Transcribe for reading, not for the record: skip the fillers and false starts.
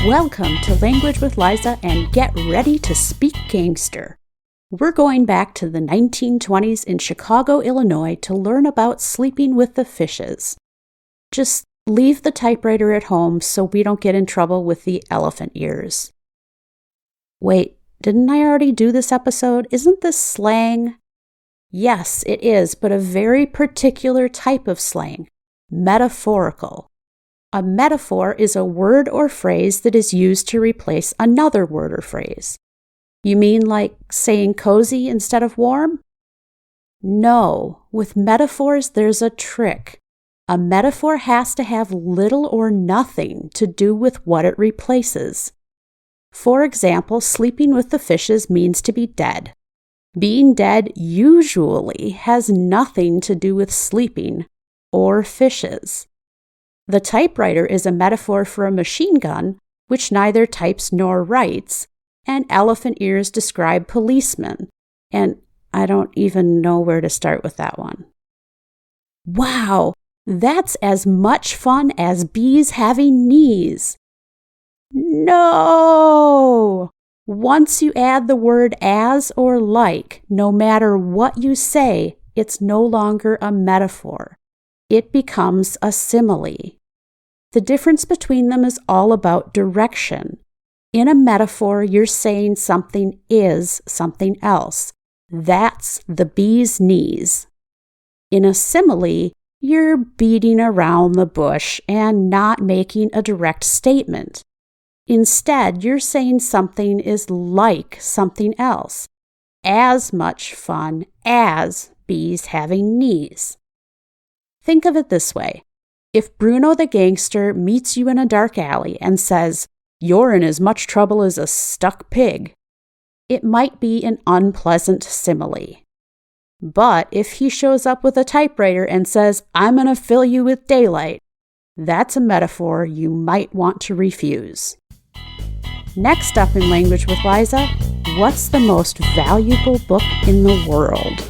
Welcome to Language with Liza and get ready to speak gangster. We're going back to the 1920s in Chicago, Illinois to learn about sleeping with the fishes. Just leave the typewriter at home so we don't get in trouble with the elephant ears. Wait, didn't I already do this episode? Isn't this slang? Yes, it is, but a very particular type of slang, metaphorical. A metaphor is a word or phrase that is used to replace another word or phrase. You mean like saying cozy instead of warm? No, with metaphors there's a trick. A metaphor has to have little or nothing to do with what it replaces. For example, sleeping with the fishes means to be dead. Being dead usually has nothing to do with sleeping or fishes. The typewriter is a metaphor for a machine gun, which neither types nor writes, and elephant ears describe policemen, and I don't even know where to start with that one. Wow, that's as much fun as bees having knees. No! Once you add the word as or like, no matter what you say, it's no longer a metaphor. It becomes a simile. The difference between them is all about direction. In a metaphor, you're saying something is something else. That's the bee's knees. In a simile, you're beating around the bush and not making a direct statement. Instead, you're saying something is like something else. As much fun as bees having knees. Think of it this way. If Bruno the gangster meets you in a dark alley and says, "You're in as much trouble as a stuck pig," it might be an unpleasant simile. But if he shows up with a typewriter and says, "I'm going to fill you with daylight," that's a metaphor you might want to refuse. Next up in Language with Liza, what's the most valuable book in the world?